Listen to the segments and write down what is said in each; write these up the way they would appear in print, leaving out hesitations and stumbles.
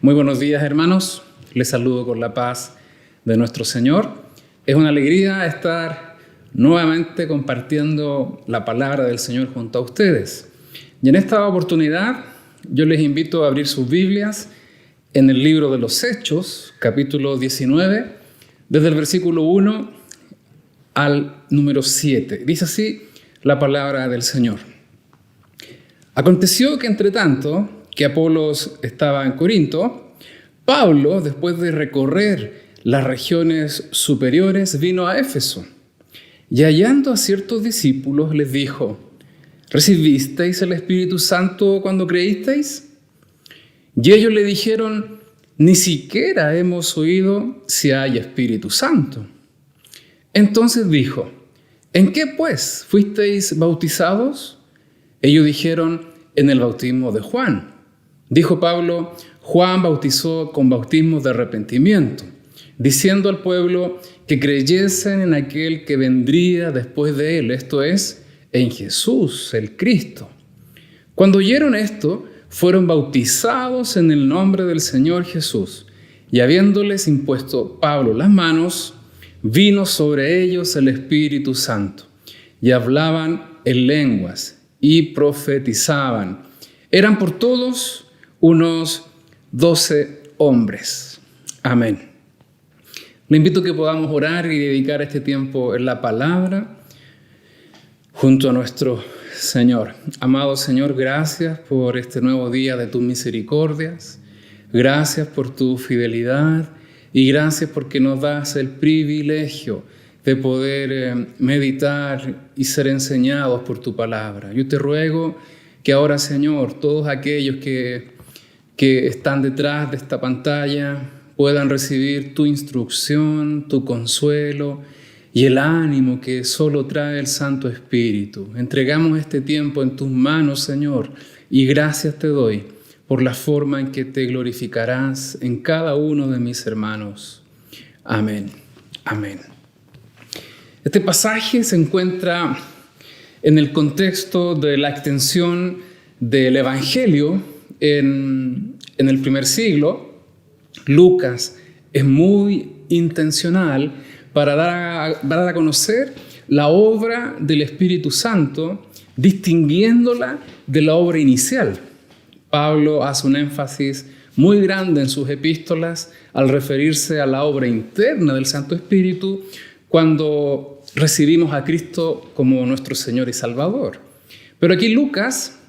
Muy buenos días, hermanos. Les saludo con la paz de nuestro Señor. Es una alegría estar nuevamente compartiendo la palabra del Señor junto a ustedes. Y en esta oportunidad yo les invito a abrir sus Biblias en el libro de los Hechos, capítulo 19, desde el versículo 1 al número 7. Dice así la palabra del Señor. Aconteció que entre tanto que Apolos estaba en Corinto, Pablo, después de recorrer las regiones superiores, vino a Éfeso y hallando a ciertos discípulos les dijo: ¿recibisteis el Espíritu Santo cuando creísteis? Y ellos le dijeron: ni siquiera hemos oído si hay Espíritu Santo. Entonces dijo: ¿en qué pues fuisteis bautizados? Ellos dijeron: en el bautismo de Juan. Dijo Pablo: Juan bautizó con bautismo de arrepentimiento, diciendo al pueblo que creyesen en aquel que vendría después de él, esto es, en Jesús, el Cristo. Cuando oyeron esto, fueron bautizados en el nombre del Señor Jesús, y habiéndoles impuesto Pablo las manos, vino sobre ellos el Espíritu Santo, y hablaban en lenguas, y profetizaban. Eran por todos unos 12 hombres. Amén. Le invito a que podamos orar y dedicar este tiempo en la palabra junto a nuestro Señor. Amado Señor, gracias por este nuevo día de tus misericordias. Gracias por tu fidelidad y gracias porque nos das el privilegio de poder meditar y ser enseñados por tu palabra. Yo te ruego que ahora, Señor, todos aquellos que están detrás de esta pantalla puedan recibir tu instrucción, tu consuelo y el ánimo que solo trae el Santo Espíritu. Entregamos este tiempo en tus manos, Señor, y gracias te doy por la forma en que te glorificarás en cada uno de mis hermanos. Amén. Amén. Este pasaje se encuentra en el contexto de la extensión del Evangelio en el primer siglo. Lucas es muy intencional para dar a conocer la obra del Espíritu Santo, distinguiéndola de la obra inicial. Pablo hace un énfasis muy grande en sus epístolas al referirse a la obra interna del Santo Espíritu cuando recibimos a Cristo como nuestro Señor y Salvador. Pero aquí Lucas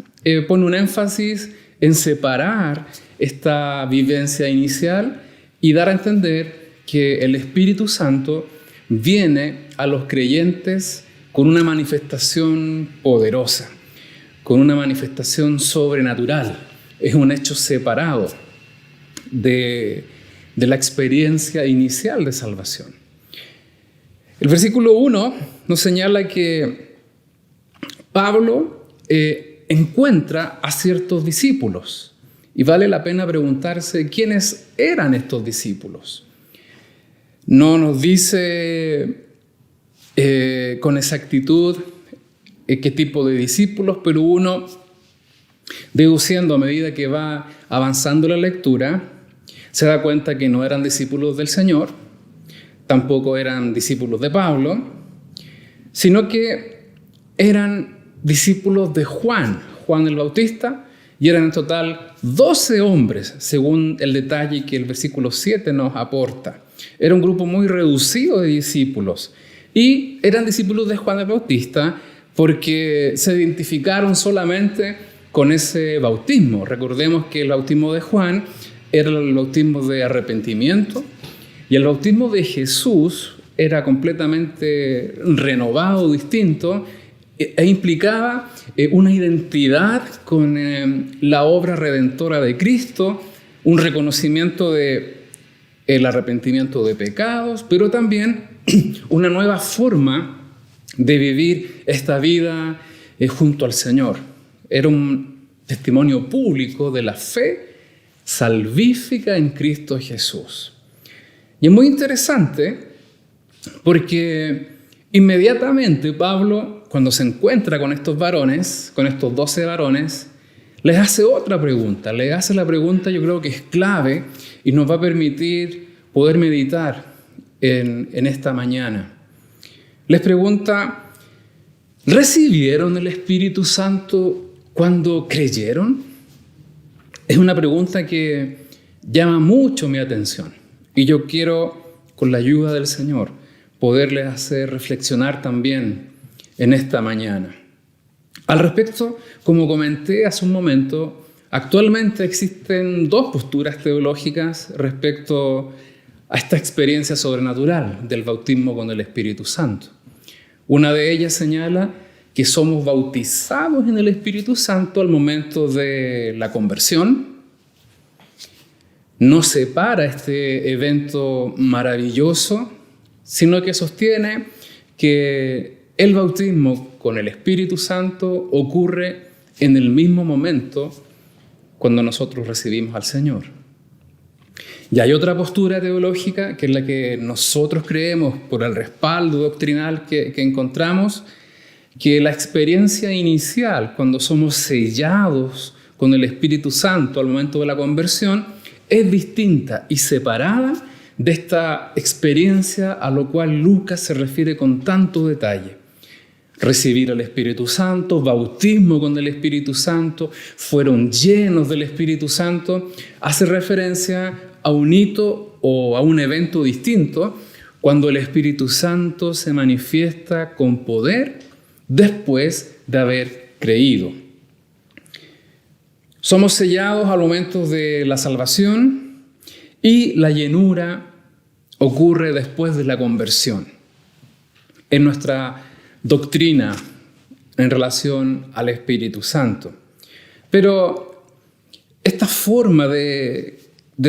pone un énfasis en separar esta vivencia inicial y dar a entender que el Espíritu Santo viene a los creyentes con una manifestación poderosa, con una manifestación sobrenatural. Es un hecho separado de la experiencia inicial de salvación. El versículo 1 nos señala que Pablo encuentra a ciertos discípulos y vale la pena preguntarse quiénes eran estos discípulos. No nos dice con exactitud qué tipo de discípulos, pero uno, deduciendo a medida que va avanzando la lectura, se da cuenta que no eran discípulos del Señor, tampoco eran discípulos de Pablo, sino que eran discípulos de Juan el Bautista, y eran en total 12 hombres, según el detalle que el versículo 7 nos aporta. Era un grupo muy reducido de discípulos, y eran discípulos de Juan el Bautista porque se identificaron solamente con ese bautismo. Recordemos que el bautismo de Juan era el bautismo de arrepentimiento, y el bautismo de Jesús era completamente renovado, distinto, e implicaba una identidad con la obra redentora de Cristo, un reconocimiento del arrepentimiento de pecados, pero también una nueva forma de vivir esta vida junto al Señor. Era un testimonio público de la fe salvífica en Cristo Jesús. Y es muy interesante porque inmediatamente Pablo, cuando se encuentra con estos varones, con estos 12 varones, les hace otra pregunta. Les hace la pregunta, yo creo que es clave y nos va a permitir poder meditar en esta mañana. Les pregunta, ¿recibieron el Espíritu Santo cuando creyeron? Es una pregunta que llama mucho mi atención y yo quiero, con la ayuda del Señor, poderles hacer reflexionar también en esta mañana. Al respecto, como comenté hace un momento, actualmente existen dos posturas teológicas respecto a esta experiencia sobrenatural del bautismo con el Espíritu Santo. Una de ellas señala que somos bautizados en el Espíritu Santo al momento de la conversión. No separa este evento maravilloso, sino que sostiene que el bautismo con el Espíritu Santo ocurre en el mismo momento cuando nosotros recibimos al Señor. Y hay otra postura teológica que es la que nosotros creemos por el respaldo doctrinal que encontramos, que la experiencia inicial cuando somos sellados con el Espíritu Santo al momento de la conversión es distinta y separada de esta experiencia a lo cual Lucas se refiere con tanto detalle. Recibir el Espíritu Santo, bautismo con el Espíritu Santo, fueron llenos del Espíritu Santo, hace referencia a un hito o a un evento distinto cuando el Espíritu Santo se manifiesta con poder después de haber creído. Somos sellados al momento de la salvación y la llenura ocurre después de la conversión. En nuestra doctrina en relación al Espíritu Santo. Pero esta forma de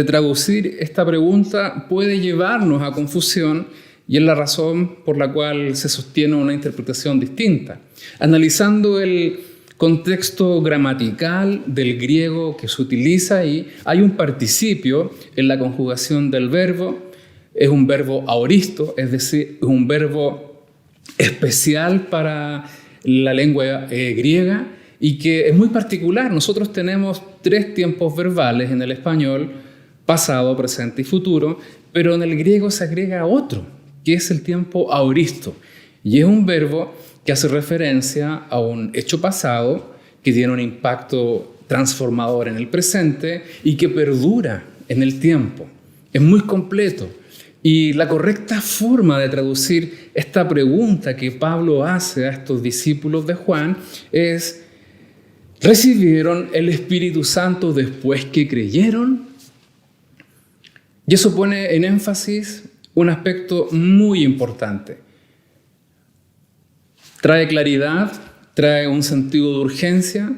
traducir esta pregunta puede llevarnos a confusión y es la razón por la cual se sostiene una interpretación distinta. Analizando el contexto gramatical del griego que se utiliza ahí, hay un participio en la conjugación del verbo, es un verbo aoristo, es decir, es un verbo especial para la lengua griega y que es muy particular. Nosotros tenemos 3 tiempos verbales en el español, pasado, presente y futuro, pero en el griego se agrega otro, que es el tiempo aoristo. Y es un verbo que hace referencia a un hecho pasado que tiene un impacto transformador en el presente y que perdura en el tiempo. Es muy completo. Y la correcta forma de traducir esta pregunta que Pablo hace a estos discípulos de Juan es: ¿recibieron el Espíritu Santo después que creyeron? Y eso pone en énfasis un aspecto muy importante. Trae claridad, trae un sentido de urgencia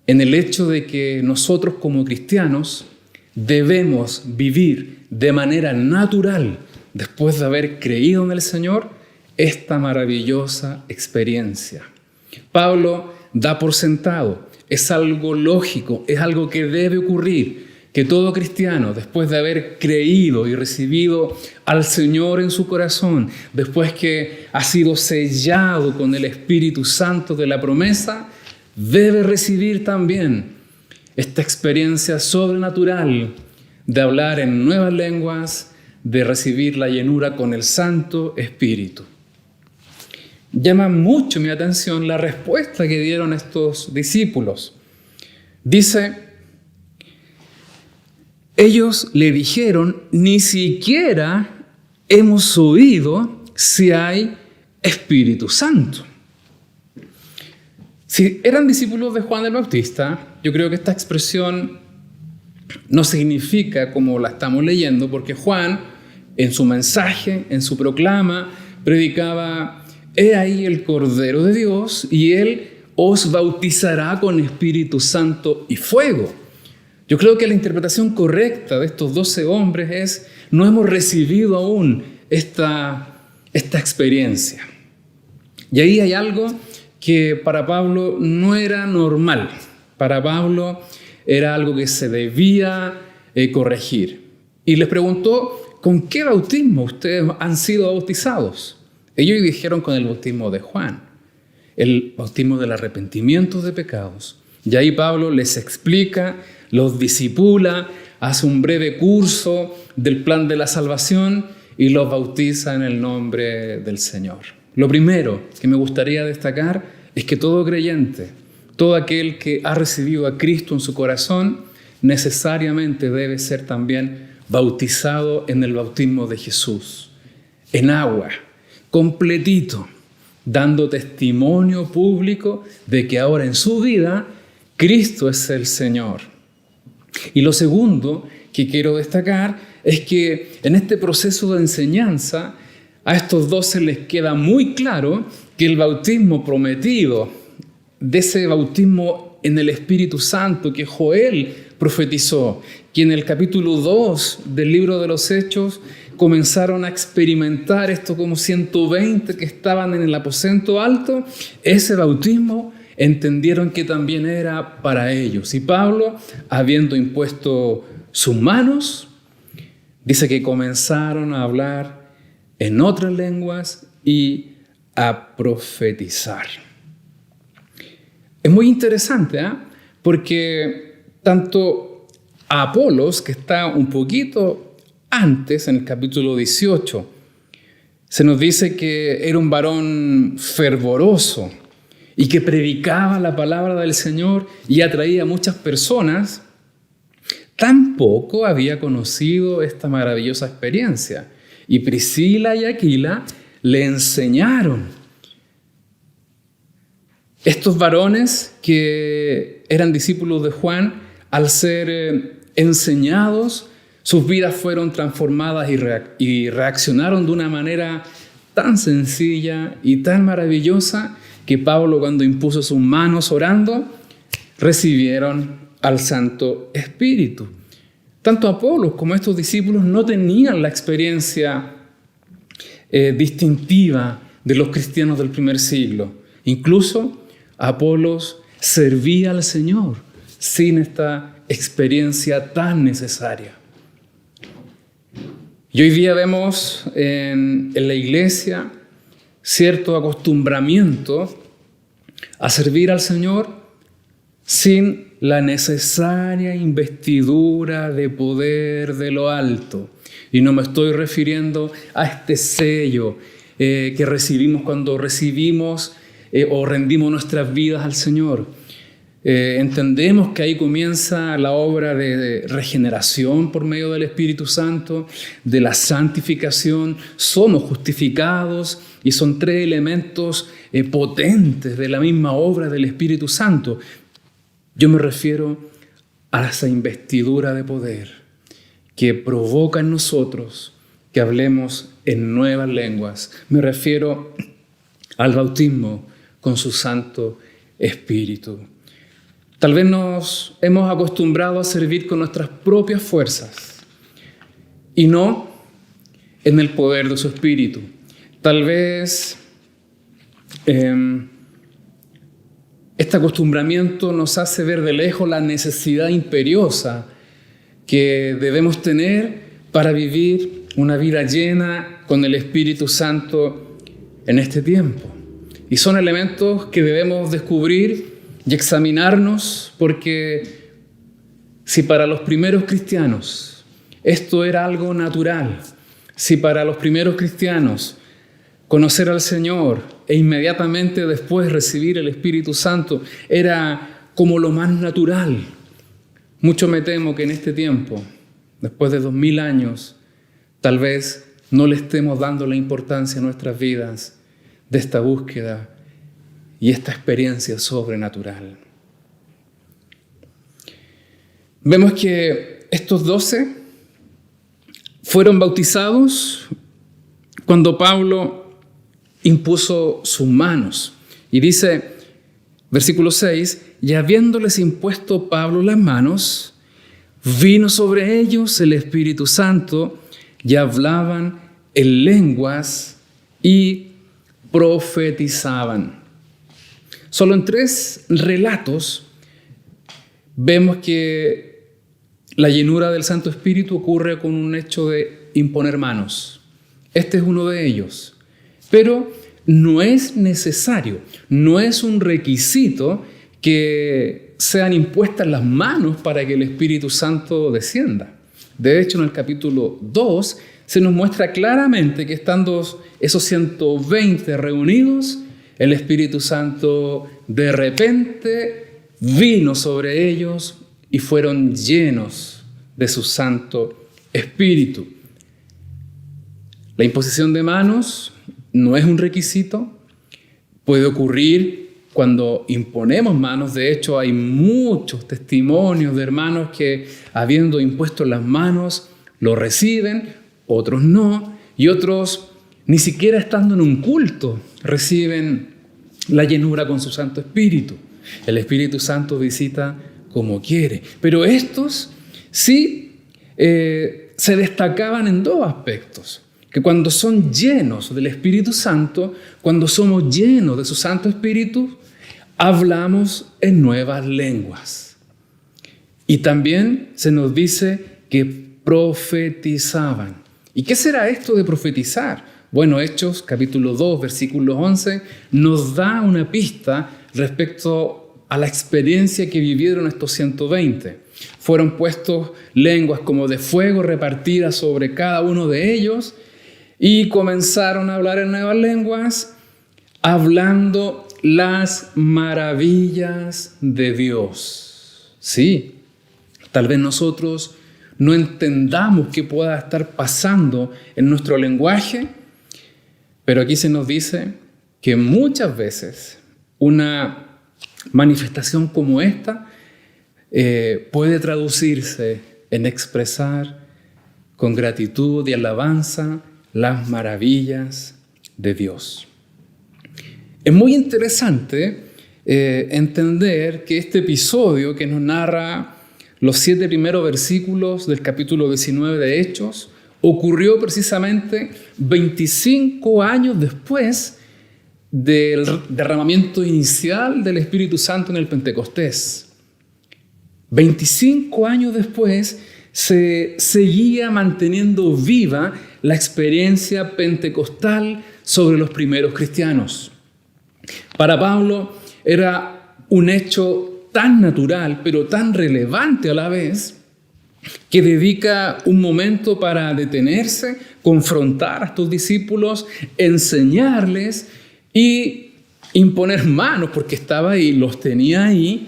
en el hecho de que nosotros como cristianos debemos vivir de manera natural, después de haber creído en el Señor, esta maravillosa experiencia. Pablo da por sentado, es algo lógico, es algo que debe ocurrir, que todo cristiano, después de haber creído y recibido al Señor en su corazón, después que ha sido sellado con el Espíritu Santo de la promesa, debe recibir también esta experiencia sobrenatural de hablar en nuevas lenguas, de recibir la llenura con el Santo Espíritu. Llama mucho mi atención la respuesta que dieron estos discípulos. Dice, ellos le dijeron, ni siquiera hemos oído si hay Espíritu Santo. Si eran discípulos de Juan el Bautista, yo creo que esta expresión no significa como la estamos leyendo, porque Juan, en su mensaje, en su proclama, predicaba: he ahí el Cordero de Dios, y Él os bautizará con Espíritu Santo y fuego. Yo creo que la interpretación correcta de estos 12 hombres es: no hemos recibido aún esta experiencia. Y ahí hay algo que para Pablo no era normal. Para Pablo era algo que se debía corregir. Y les preguntó: ¿con qué bautismo ustedes han sido bautizados? Ellos dijeron: con el bautismo de Juan, el bautismo del arrepentimiento de pecados Y ahí Pablo les explica, los discipula, hace un breve curso del plan de la salvación y los bautiza en el nombre del Señor. Lo primero que me gustaría destacar es que todo creyente, todo aquel que ha recibido a Cristo en su corazón, necesariamente debe ser también bautizado en el bautismo de Jesús, en agua, completito, dando testimonio público de que ahora en su vida Cristo es el Señor. Y lo segundo que quiero destacar es que en este proceso de enseñanza a estos 12 les queda muy claro que el bautismo prometido, de ese bautismo en el Espíritu Santo que Joel profetizó, que en el capítulo 2 del libro de los Hechos comenzaron a experimentar esto como 120 que estaban en el aposento alto, ese bautismo entendieron que también era para ellos. Y Pablo, habiendo impuesto sus manos, dice que comenzaron a hablar en otras lenguas y a profetizar. Es muy interesante, porque tanto a Apolos, que está un poquito antes, en el capítulo 18, se nos dice que era un varón fervoroso y que predicaba la palabra del Señor y atraía a muchas personas, tampoco había conocido esta maravillosa experiencia. Y Priscila y Aquila le enseñaron. Estos varones que eran discípulos de Juan, al ser enseñados, sus vidas fueron transformadas y reaccionaron de una manera tan sencilla y tan maravillosa que Pablo, cuando impuso sus manos orando, recibieron al Santo Espíritu. Tanto Apolos como estos discípulos no tenían la experiencia distintiva de los cristianos del primer siglo. Incluso Apolos servía al Señor sin esta experiencia tan necesaria. Y hoy día vemos en la iglesia cierto acostumbramiento a servir al Señor sin la necesaria investidura de poder de lo alto. Y no me estoy refiriendo a este sello que recibimos cuando recibimos o rendimos nuestras vidas al Señor. Entendemos que ahí comienza la obra de regeneración por medio del Espíritu Santo, de la santificación. Somos justificados y son 3 elementos potentes de la misma obra del Espíritu Santo. Yo me refiero a esa investidura de poder que provoca en nosotros que hablemos en nuevas lenguas. Me refiero al bautismo con su Santo Espíritu. Tal vez nos hemos acostumbrado a servir con nuestras propias fuerzas y no en el poder de su Espíritu. Tal vez este acostumbramiento nos hace ver de lejos la necesidad imperiosa que debemos tener para vivir una vida llena con el Espíritu Santo en este tiempo. Y son elementos que debemos descubrir y examinarnos, porque si para los primeros cristianos esto era algo natural, si para los primeros cristianos conocer al Señor e inmediatamente después recibir el Espíritu Santo era como lo más natural, mucho me temo que en este tiempo, después de 2000 años, tal vez no le estemos dando la importancia a nuestras vidas de esta búsqueda y esta experiencia sobrenatural. Vemos que estos 12 fueron bautizados cuando Pablo impuso sus manos. Y dice, versículo 6, y habiéndoles impuesto Pablo las manos, vino sobre ellos el Espíritu Santo y hablaban en lenguas y profetizaban. Solo en 3 relatos vemos que la llenura del Santo Espíritu ocurre con un hecho de imponer manos. Este es uno de ellos. Pero no es necesario, no es un requisito que sean impuestas las manos para que el Espíritu Santo descienda. De hecho, en el capítulo 2 se nos muestra claramente que estando esos 120 reunidos, el Espíritu Santo de repente vino sobre ellos y fueron llenos de su Santo Espíritu. La imposición de manos no es un requisito, puede ocurrir cuando imponemos manos. De hecho, hay muchos testimonios de hermanos que, habiendo impuesto las manos, lo reciben, otros no, y otros, ni siquiera estando en un culto, reciben la llenura con su Santo Espíritu. El Espíritu Santo visita como quiere. Pero estos sí se destacaban en dos aspectos. Que cuando son llenos del Espíritu Santo, cuando somos llenos de su Santo Espíritu, hablamos en nuevas lenguas. Y también se nos dice que profetizaban. ¿Y qué será esto de profetizar? Bueno, Hechos capítulo 2, versículo 11, nos da una pista respecto a la experiencia que vivieron estos 120. Fueron puestos lenguas como de fuego repartidas sobre cada uno de ellos y comenzaron a hablar en nuevas lenguas, hablando las maravillas de Dios. Sí, tal vez nosotros no entendamos qué pueda estar pasando en nuestro lenguaje, pero aquí se nos dice que muchas veces una manifestación como esta puede traducirse en expresar con gratitud y alabanza las maravillas de Dios. Es muy interesante entender que este episodio que nos narra los 7 primeros versículos del capítulo 19 de Hechos ocurrió precisamente 25 años después del derramamiento inicial del Espíritu Santo en el Pentecostés. 25 años después se seguía manteniendo viva la experiencia pentecostal sobre los primeros cristianos. Para Pablo era un hecho tan natural, pero tan relevante a la vez, que dedica un momento para detenerse, confrontar a estos discípulos, enseñarles y imponer manos, porque estaba ahí, los tenía ahí,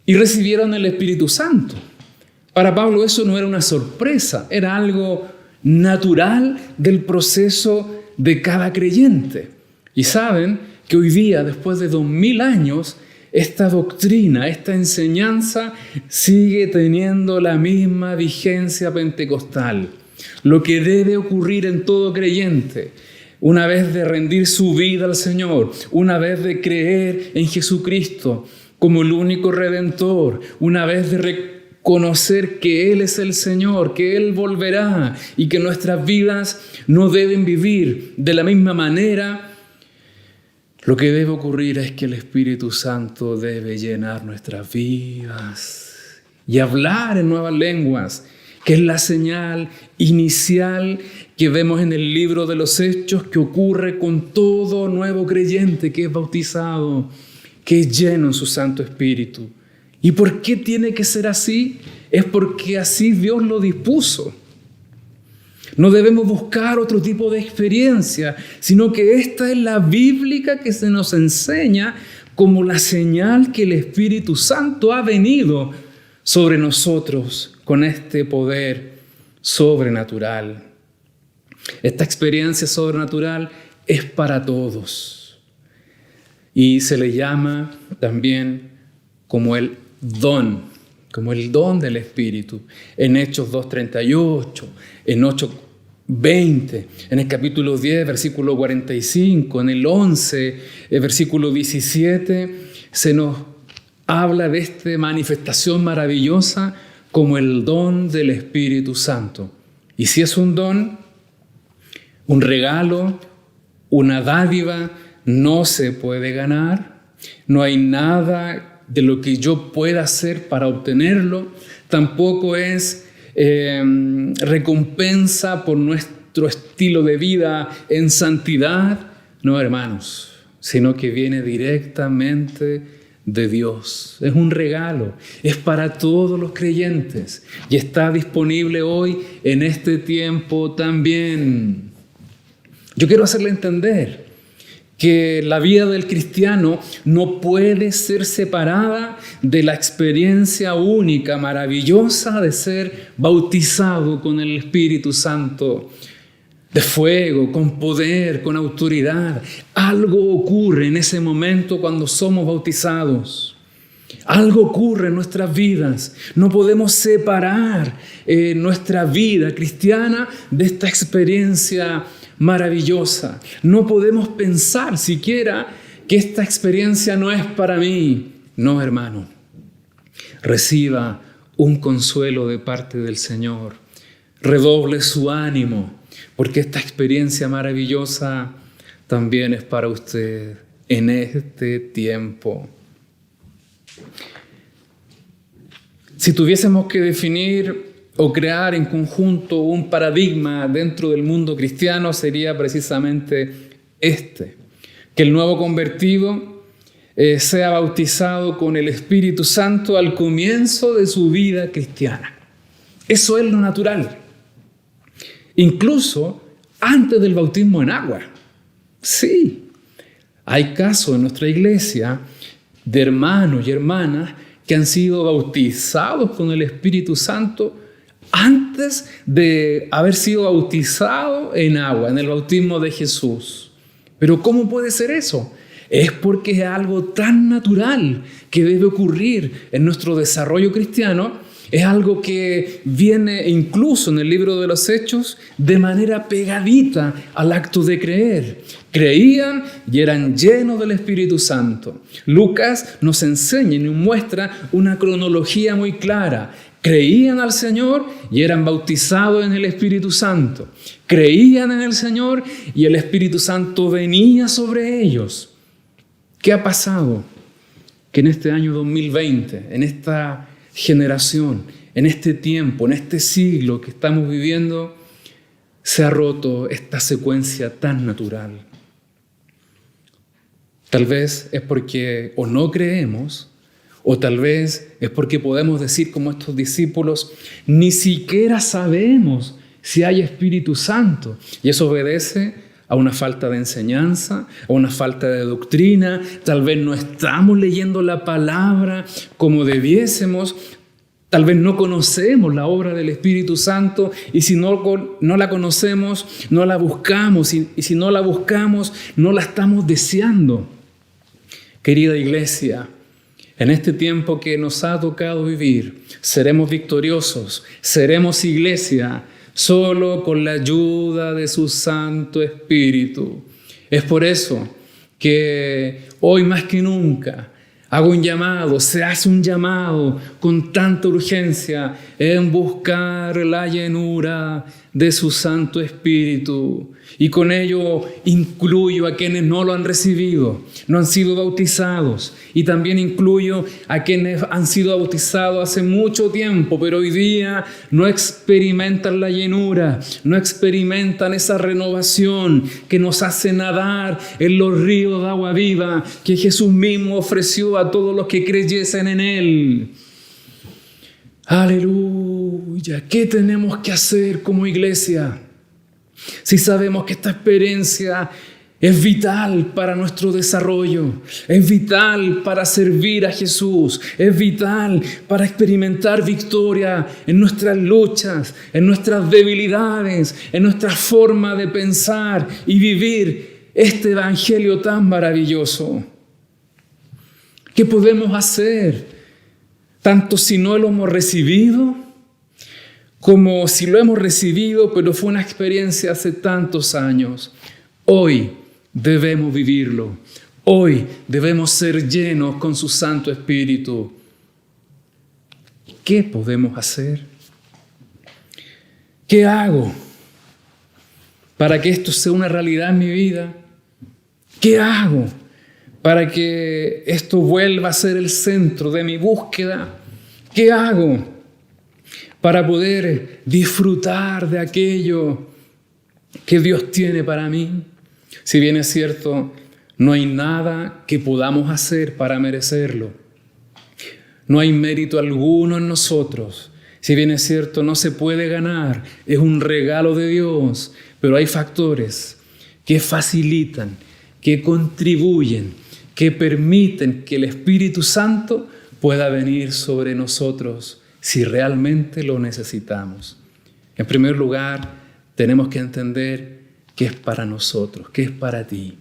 y recibieron el Espíritu Santo. Para Pablo eso no era una sorpresa, era algo natural del proceso de cada creyente. Y saben que hoy día, después de 2000 años, esta doctrina, esta enseñanza sigue teniendo la misma vigencia pentecostal. Lo que debe ocurrir en todo creyente, una vez de rendir su vida al Señor, una vez de creer en Jesucristo como el único Redentor, una vez de reconocer que Él es el Señor, que Él volverá y que nuestras vidas no deben vivir de la misma manera. Lo que debe ocurrir es que el Espíritu Santo debe llenar nuestras vidas y hablar en nuevas lenguas, que es la señal inicial que vemos en el libro de los Hechos, que ocurre con todo nuevo creyente que es bautizado, que es lleno en su Santo Espíritu. ¿Y por qué tiene que ser así? Es porque así Dios lo dispuso. No debemos buscar otro tipo de experiencia, sino que esta es la bíblica que se nos enseña como la señal que el Espíritu Santo ha venido sobre nosotros con este poder sobrenatural. Esta experiencia sobrenatural es para todos y se le llama también como el don del Espíritu. En Hechos 2:38, en 8:20, en el capítulo 10, versículo 45, en el 11, versículo 17, se nos habla de esta manifestación maravillosa como el don del Espíritu Santo. Y si es un don, un regalo, una dádiva, no se puede ganar, no hay nada de lo que yo pueda hacer para obtenerlo, tampoco es recompensa por nuestro estilo de vida en santidad, no, hermanos, sino que viene directamente de Dios. Es un regalo, es para todos los creyentes y está disponible hoy en este tiempo también. Yo quiero hacerle entender que la vida del cristiano no puede ser separada de la experiencia única, maravillosa de ser bautizado con el Espíritu Santo, de fuego, con poder, con autoridad. Algo ocurre en ese momento cuando somos bautizados. Algo ocurre en nuestras vidas. No podemos separar nuestra vida cristiana de esta experiencia maravillosa. No podemos pensar siquiera que esta experiencia no es para mí. No, hermano. Reciba un consuelo de parte del Señor. Redoble su ánimo, porque esta experiencia maravillosa también es para usted en este tiempo. Si tuviésemos que definir o crear en conjunto un paradigma dentro del mundo cristiano, sería precisamente que el nuevo convertido sea bautizado con el Espíritu Santo al comienzo de su vida cristiana. Eso es lo natural. Incluso antes del bautismo en agua. Sí, hay casos en nuestra iglesia de hermanos y hermanas que han sido bautizados con el Espíritu Santo antes de haber sido bautizados en agua, en el bautismo de Jesús. Pero ¿cómo puede ser eso? Es porque es algo tan natural que debe ocurrir en nuestro desarrollo cristiano. Es algo que viene incluso en el libro de los Hechos de manera pegadita al acto de creer. Creían y eran llenos del Espíritu Santo. Lucas nos enseña y nos muestra una cronología muy clara. Creían al Señor y eran bautizados en el Espíritu Santo. Creían en el Señor y el Espíritu Santo venía sobre ellos. ¿Qué ha pasado? Que en este año 2020, en esta generación, en este tiempo, en este siglo que estamos viviendo, se ha roto esta secuencia tan natural. Tal vez es porque o no creemos, o tal vez es porque podemos decir como estos discípulos, ni siquiera sabemos si hay Espíritu Santo. Y eso obedece a una falta de enseñanza, a una falta de doctrina. Tal vez no estamos leyendo la palabra como debiésemos. Tal vez no conocemos la obra del Espíritu Santo y si no la conocemos, no la buscamos. Y si no la buscamos, no la estamos deseando. Querida iglesia, en este tiempo que nos ha tocado vivir, seremos victoriosos, seremos iglesia solo con la ayuda de su Santo Espíritu. Es por eso que hoy más que nunca hago un llamado, se hace un llamado con tanta urgencia en buscar la llenura de su Santo Espíritu. Y con ello incluyo a quienes no lo han recibido, no han sido bautizados. Y también incluyo a quienes han sido bautizados hace mucho tiempo, pero hoy día no experimentan la llenura, no experimentan esa renovación que nos hace nadar en los ríos de agua viva que Jesús mismo ofreció a todos los que creyesen en Él. Aleluya. ¿Qué tenemos que hacer como iglesia? Si sabemos que esta experiencia es vital para nuestro desarrollo, es vital para servir a Jesús, es vital para experimentar victoria en nuestras luchas, en nuestras debilidades, en nuestra forma de pensar y vivir este evangelio tan maravilloso. ¿Qué podemos hacer? Tanto si no lo hemos recibido, como si lo hemos recibido, pero fue una experiencia hace tantos años. Hoy debemos vivirlo. Hoy debemos ser llenos con su Santo Espíritu. ¿Qué podemos hacer? ¿Qué hago para que esto sea una realidad en mi vida? ¿Qué hago para que esto vuelva a ser el centro de mi búsqueda? ¿Qué hago para poder disfrutar de aquello que Dios tiene para mí? Si bien es cierto, No hay nada que podamos hacer para merecerlo. No hay mérito alguno en nosotros. Si bien es cierto, no se puede ganar, es un regalo de Dios, pero hay factores que facilitan, que contribuyen, que permiten que el Espíritu Santo pueda venir sobre nosotros si realmente lo necesitamos. En primer lugar, tenemos que entender que es para nosotros, que es para ti.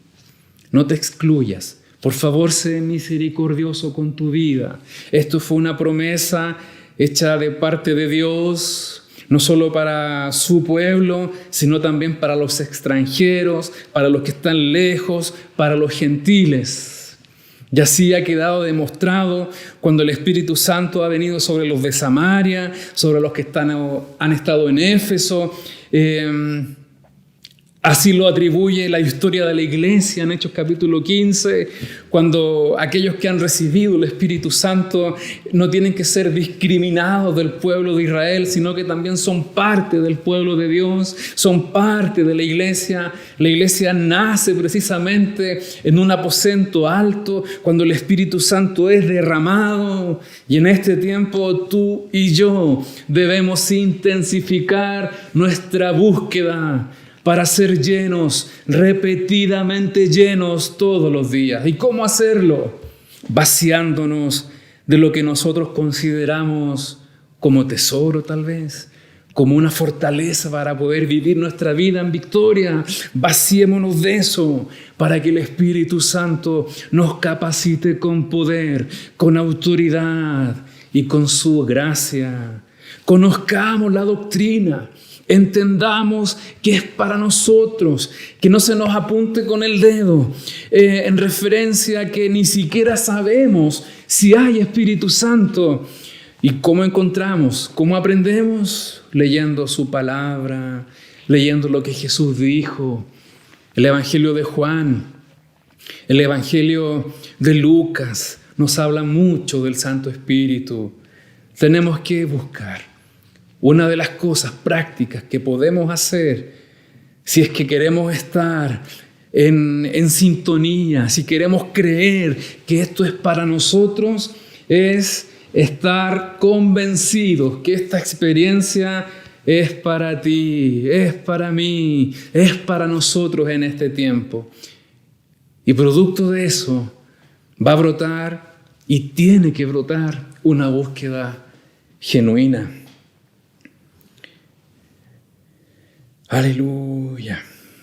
No te excluyas. Por favor, sé misericordioso con tu vida. Esto fue una promesa hecha de parte de Dios, no solo para su pueblo, sino también para los extranjeros, para los que están lejos, para los gentiles. Y así ha quedado demostrado cuando el Espíritu Santo ha venido sobre los de Samaria, sobre los que han estado en Éfeso. Así lo atribuye la historia de la iglesia en Hechos capítulo 15, cuando aquellos que han recibido el Espíritu Santo no tienen que ser discriminados del pueblo de Israel, sino que también son parte del pueblo de Dios, son parte de la iglesia. La iglesia nace precisamente en un aposento alto, cuando el Espíritu Santo es derramado. Y en este tiempo tú y yo debemos intensificar nuestra búsqueda para ser llenos, repetidamente llenos todos los días. ¿Y cómo hacerlo? Vaciándonos de lo que nosotros consideramos como tesoro, tal vez, como una fortaleza para poder vivir nuestra vida en victoria. Vaciémonos de eso para que el Espíritu Santo nos capacite con poder, con autoridad y con su gracia. Conozcamos la doctrina. Entendamos que es para nosotros, que no se nos apunte con el dedo en referencia a que ni siquiera sabemos si hay Espíritu Santo. ¿Y cómo encontramos? ¿Cómo aprendemos? Leyendo su palabra, leyendo lo que Jesús dijo. El Evangelio de Juan, el Evangelio de Lucas nos habla mucho del Santo Espíritu. Tenemos que buscar. Una de las cosas prácticas que podemos hacer si es que queremos estar en sintonía, si queremos creer que esto es para nosotros, es estar convencidos que esta experiencia es para ti, es para mí, es para nosotros en este tiempo. Y producto de eso va a brotar y tiene que brotar una búsqueda genuina. Aleluya.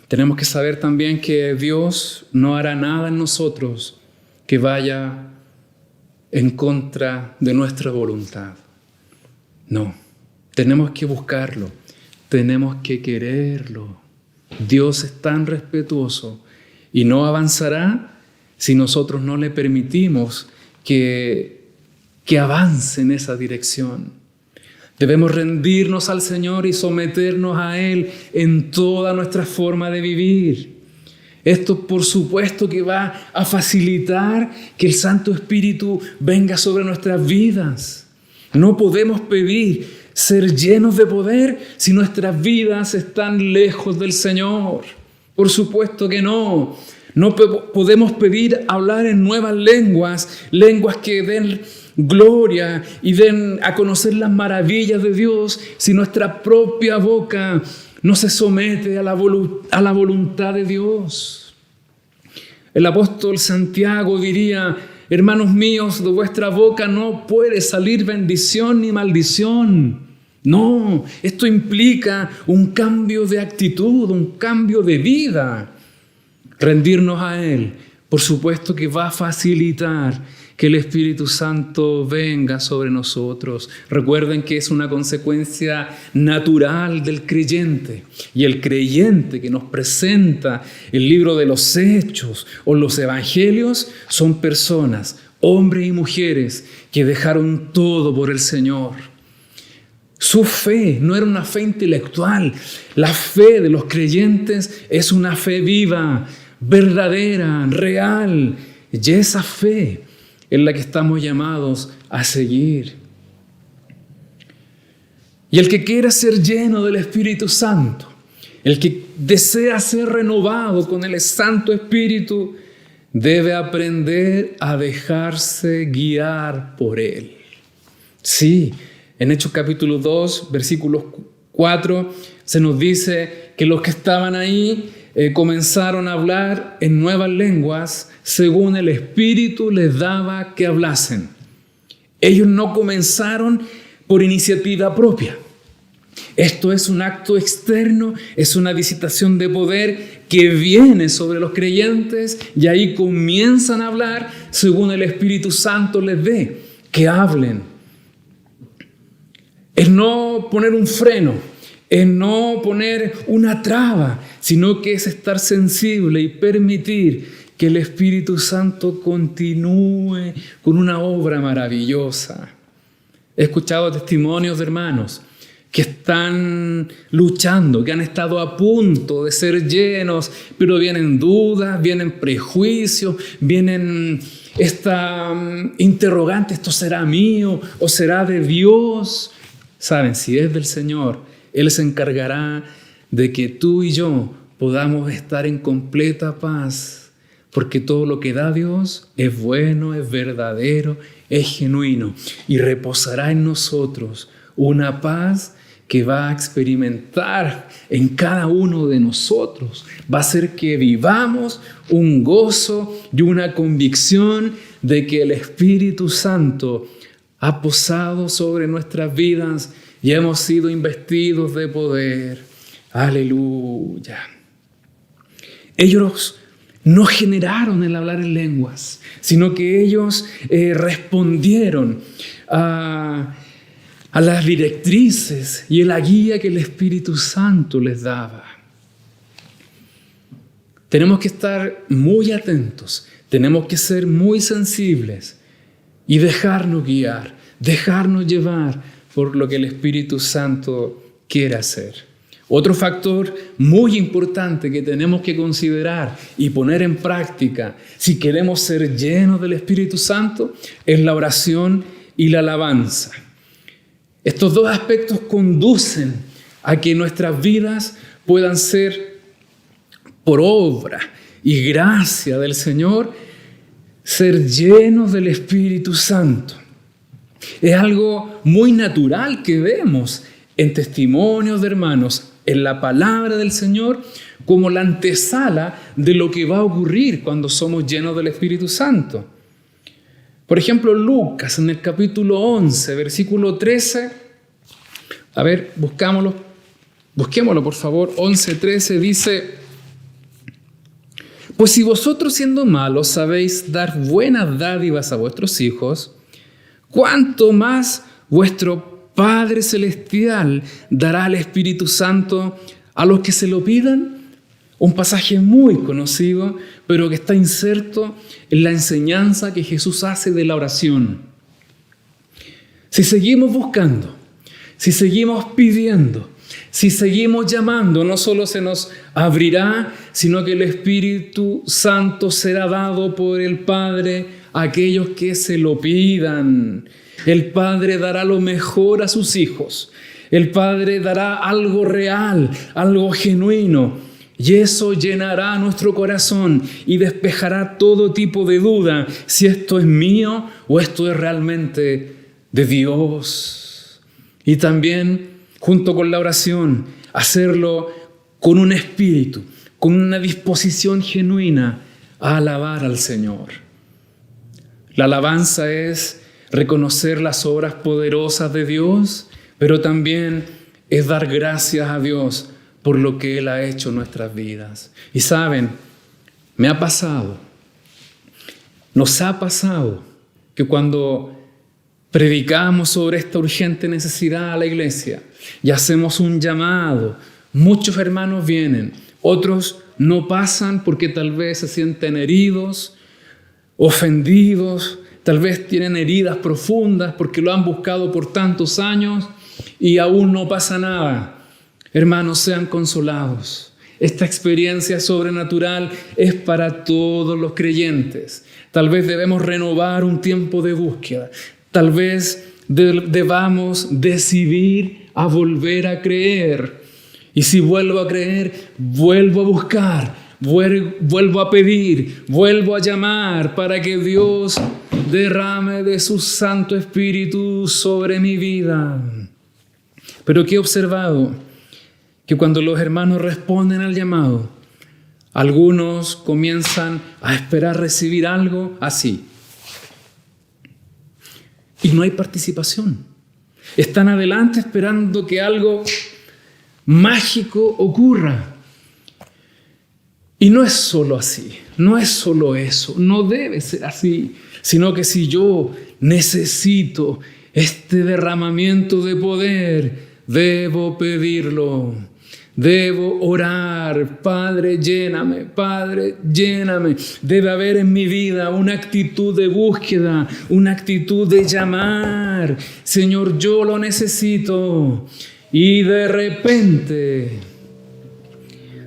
Tenemos que saber también que Dios no hará nada en nosotros que vaya en contra de nuestra voluntad. No, tenemos que buscarlo, tenemos que quererlo. Dios es tan respetuoso y no avanzará si nosotros no le permitimos que avance en esa dirección. Debemos rendirnos al Señor y someternos a Él en toda nuestra forma de vivir. Esto, por supuesto, que va a facilitar que el Santo Espíritu venga sobre nuestras vidas. No podemos pedir ser llenos de poder si nuestras vidas están lejos del Señor. Por supuesto que no. No podemos pedir hablar en nuevas lenguas, lenguas que den gloria y den a conocer las maravillas de Dios si nuestra propia boca no se somete a la voluntad de Dios. El apóstol Santiago diría: hermanos míos, de vuestra boca no puede salir bendición ni maldición. No, esto implica un cambio de actitud, un cambio de vida. Rendirnos a Él, por supuesto que va a facilitar que el Espíritu Santo venga sobre nosotros. Recuerden que es una consecuencia natural del creyente. Y el creyente que nos presenta el libro de los Hechos o los Evangelios son personas, hombres y mujeres, que dejaron todo por el Señor. Su fe no era una fe intelectual. La fe de los creyentes es una fe viva, verdadera, real. Y esa fe es la que estamos llamados a seguir. Y el que quiera ser lleno del Espíritu Santo, el que desea ser renovado con el Santo Espíritu, debe aprender a dejarse guiar por Él. Sí, en Hechos capítulo 2, versículos 4, se nos dice que los que estaban ahí comenzaron a hablar en nuevas lenguas según el Espíritu les daba que hablasen. Ellos no comenzaron por iniciativa propia. Esto es un acto externo, es una visitación de poder que viene sobre los creyentes y ahí comienzan a hablar según el Espíritu Santo les dé, que hablen. Es no poner un freno, es no poner una traba, sino que es estar sensible y permitir que el Espíritu Santo continúe con una obra maravillosa. He escuchado testimonios de hermanos que están luchando, que han estado a punto de ser llenos, pero vienen dudas, vienen prejuicios, vienen esta interrogante, ¿esto será mío o será de Dios? Saben, si es del Señor, Él se encargará de que tú y yo podamos estar en completa paz, porque todo lo que da Dios es bueno, es verdadero, es genuino y reposará en nosotros una paz que va a experimentar en cada uno de nosotros. Va a hacer que vivamos un gozo y una convicción de que el Espíritu Santo ha posado sobre nuestras vidas y hemos sido investidos de poder. Aleluya. Ellos no generaron el hablar en lenguas, sino que ellos respondieron a las directrices y a la guía que el Espíritu Santo les daba. Tenemos que estar muy atentos, tenemos que ser muy sensibles y dejarnos guiar, dejarnos llevar por lo que el Espíritu Santo quiere hacer. Otro factor muy importante que tenemos que considerar y poner en práctica si queremos ser llenos del Espíritu Santo es la oración y la alabanza. Estos dos aspectos conducen a que nuestras vidas puedan ser, por obra y gracia del Señor, ser llenos del Espíritu Santo. Es algo muy natural que vemos en testimonios de hermanos, en la palabra del Señor, como la antesala de lo que va a ocurrir cuando somos llenos del Espíritu Santo. Por ejemplo, Lucas, en el capítulo 11, versículo 13, a ver, busquémoslo por favor, 11:13 dice: pues si vosotros siendo malos sabéis dar buenas dádivas a vuestros hijos, ¿cuánto más vuestro Padre Celestial dará al Espíritu Santo a los que se lo pidan? Un pasaje muy conocido, pero que está inserto en la enseñanza que Jesús hace de la oración. Si seguimos buscando, si seguimos pidiendo, si seguimos llamando, no solo se nos abrirá, sino que el Espíritu Santo será dado por el Padre a aquellos que se lo pidan. El Padre dará lo mejor a sus hijos. El Padre dará algo real, algo genuino. Y eso llenará nuestro corazón y despejará todo tipo de duda si esto es mío o esto es realmente de Dios. Y también, junto con la oración, hacerlo con un espíritu, con una disposición genuina a alabar al Señor. La alabanza es reconocer las obras poderosas de Dios, pero también es dar gracias a Dios por lo que Él ha hecho en nuestras vidas. Y saben, me ha pasado, nos ha pasado que cuando predicamos sobre esta urgente necesidad a la iglesia y hacemos un llamado, muchos hermanos vienen, otros no pasan porque tal vez se sienten heridos, ofendidos, tal vez tienen heridas profundas porque lo han buscado por tantos años y aún no pasa nada. Hermanos, sean consolados. Esta experiencia sobrenatural es para todos los creyentes. Tal vez debemos renovar un tiempo de búsqueda. Tal vez debamos decidir a volver a creer. Y si vuelvo a creer, vuelvo a buscar, vuelvo a pedir, vuelvo a llamar para que Dios derrame de su Santo Espíritu sobre mi vida. Pero ¿qué he observado? Que cuando los hermanos responden al llamado, algunos comienzan a esperar recibir algo así. Y no hay participación. Están adelante esperando que algo mágico ocurra. Y no es solo así, no es solo eso, no debe ser así, sino que si yo necesito este derramamiento de poder, debo pedirlo, debo orar. Padre, lléname, Padre, lléname. Debe haber en mi vida una actitud de búsqueda, una actitud de llamar. Señor, yo lo necesito. Y de repente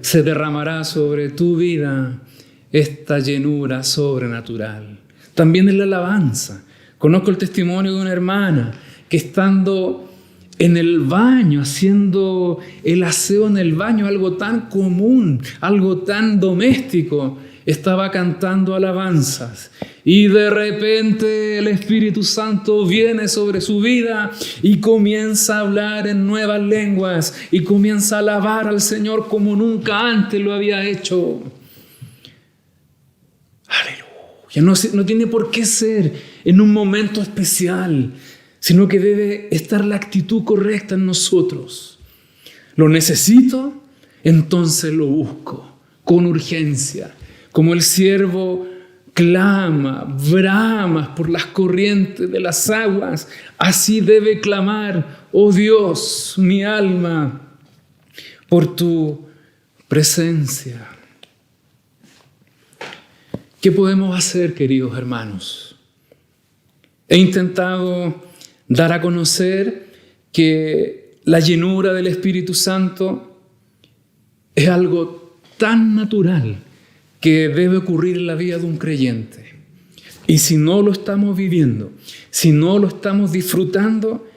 se derramará sobre tu vida esta llenura sobrenatural. También en la alabanza. Conozco el testimonio de una hermana que estando en el baño, haciendo el aseo en el baño, algo tan común, algo tan doméstico, estaba cantando alabanzas. Y de repente el Espíritu Santo viene sobre su vida y comienza a hablar en nuevas lenguas y comienza a alabar al Señor como nunca antes lo había hecho. Aleluya. No tiene por qué ser en un momento especial, sino que debe estar la actitud correcta en nosotros. Lo necesito, entonces lo busco con urgencia. Como el siervo clama, brama por las corrientes de las aguas, así debe clamar, oh Dios, mi alma, por tu presencia. ¿Qué podemos hacer, queridos hermanos? He intentado dar a conocer que la llenura del Espíritu Santo es algo tan natural que debe ocurrir en la vida de un creyente. Y si no lo estamos viviendo, si no lo estamos disfrutando,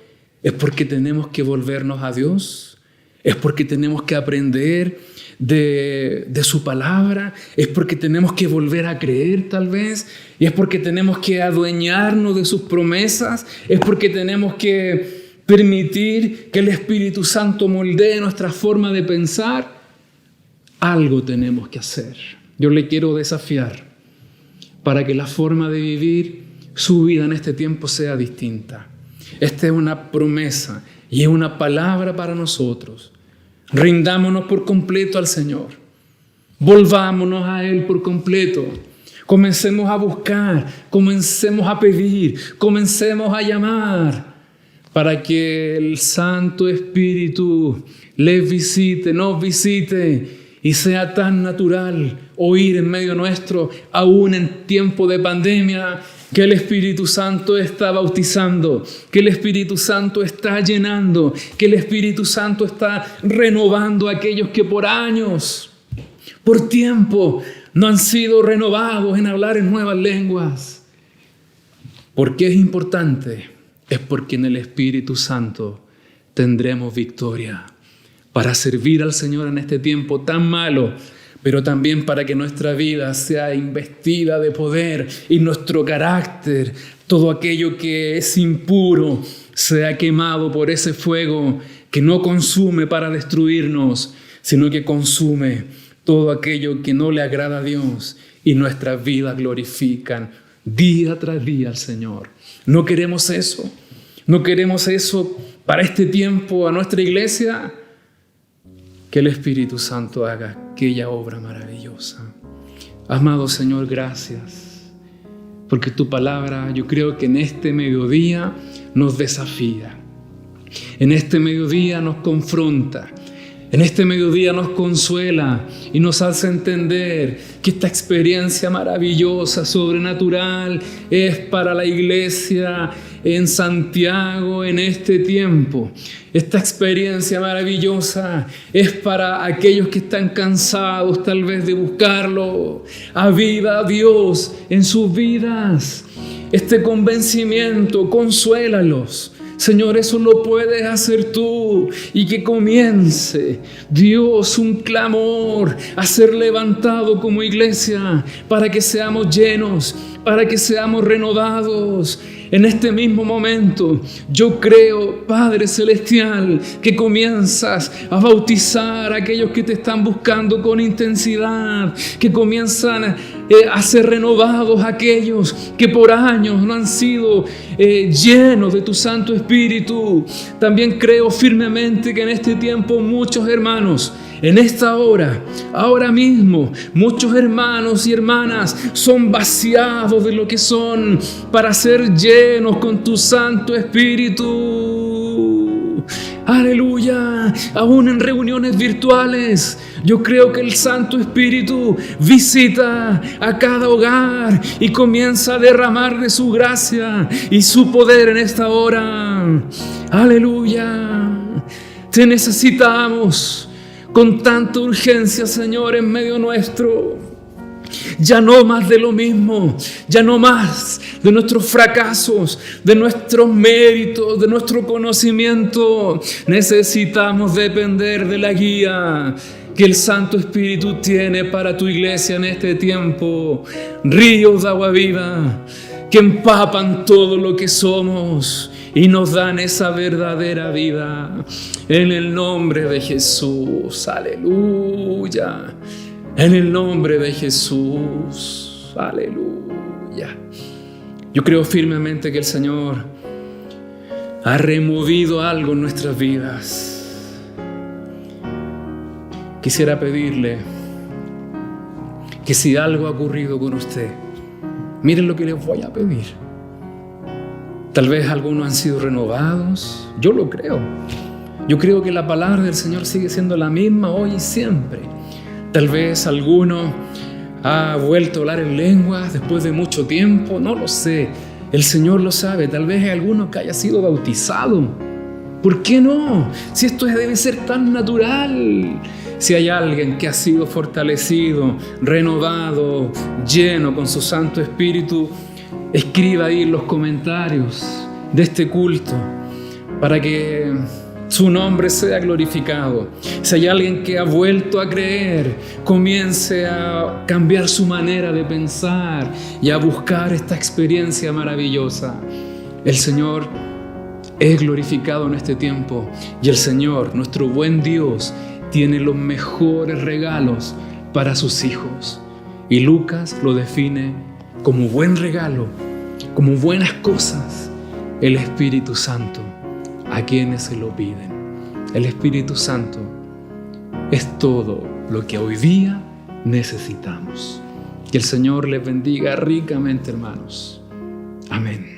es porque tenemos que volvernos a Dios, es porque tenemos que aprender de su palabra, es porque tenemos que volver a creer tal vez, y es porque tenemos que adueñarnos de sus promesas, es porque tenemos que permitir que el Espíritu Santo moldee nuestra forma de pensar. Algo tenemos que hacer. Yo le quiero desafiar para que la forma de vivir su vida en este tiempo sea distinta. Esta es una promesa y es una palabra para nosotros. Rindámonos por completo al Señor. Volvámonos a Él por completo. Comencemos a buscar, comencemos a pedir, comencemos a llamar para que el Santo Espíritu les visite, nos visite y sea tan natural oír en medio nuestro, aún en tiempo de pandemia, que el Espíritu Santo está bautizando, que el Espíritu Santo está llenando, que el Espíritu Santo está renovando a aquellos que por años, por tiempo, no han sido renovados en hablar en nuevas lenguas. ¿Por qué es importante? Es porque en el Espíritu Santo tendremos victoria para servir al Señor en este tiempo tan malo, pero también para que nuestra vida sea investida de poder y nuestro carácter, todo aquello que es impuro, sea quemado por ese fuego que no consume para destruirnos, sino que consume todo aquello que no le agrada a Dios y nuestras vidas glorifican día tras día al Señor. No queremos eso. No queremos eso para este tiempo a nuestra iglesia. Que el Espíritu Santo haga aquella obra maravillosa. Amado Señor, gracias, porque tu palabra yo creo que en este mediodía nos desafía. En este mediodía nos confronta. En este mediodía nos consuela y nos hace entender que esta experiencia maravillosa, sobrenatural, es para la iglesia en Santiago en este tiempo. Esta experiencia maravillosa es para aquellos que están cansados tal vez de buscarlo. Aviva a Dios en sus vidas. Este convencimiento, consuélalos. Señor, eso lo puedes hacer tú, y que comience, Dios, un clamor a ser levantado como iglesia para que seamos llenos, para que seamos renovados. En este mismo momento, yo creo, Padre Celestial, que comienzas a bautizar a aquellos que te están buscando con intensidad, que comienzan a ser renovados aquellos que por años no han sido llenos de tu Santo Espíritu. También creo firmemente que en este tiempo muchos hermanos, en esta hora, ahora mismo, muchos hermanos y hermanas son vaciados de lo que son para ser llenos con tu Santo Espíritu. Aleluya. Aún en reuniones virtuales, yo creo que el Santo Espíritu visita a cada hogar y comienza a derramar de su gracia y su poder en esta hora. Aleluya. Te necesitamos con tanta urgencia, Señor, en medio nuestro. Ya no más de lo mismo, ya no más de nuestros fracasos, de nuestros méritos, de nuestro conocimiento. Necesitamos depender de la guía que el Santo Espíritu tiene para tu iglesia en este tiempo. Ríos de agua viva que empapan todo lo que somos y nos dan esa verdadera vida. En el nombre de Jesús, aleluya. En el nombre de Jesús, aleluya. Yo creo firmemente que el Señor ha removido algo en nuestras vidas. Quisiera pedirle que si algo ha ocurrido con usted, miren lo que les voy a pedir. Tal vez algunos han sido renovados, yo lo creo. Yo creo que la palabra del Señor sigue siendo la misma hoy y siempre. Tal vez alguno ha vuelto a hablar en lenguas después de mucho tiempo, no lo sé. El Señor lo sabe. Tal vez hay alguno que haya sido bautizado. ¿Por qué no? Si esto debe ser tan natural. Si hay alguien que ha sido fortalecido, renovado, lleno con su Santo Espíritu, escriba ahí en los comentarios de este culto para que su nombre sea glorificado. Si hay alguien que ha vuelto a creer, comience a cambiar su manera de pensar y a buscar esta experiencia maravillosa. El Señor es glorificado en este tiempo y el Señor, nuestro buen Dios, tiene los mejores regalos para sus hijos. Y Lucas lo define como buen regalo, como buenas cosas, el Espíritu Santo a quienes se lo piden. El Espíritu Santo es todo lo que hoy día necesitamos. Que el Señor les bendiga ricamente, hermanos. Amén.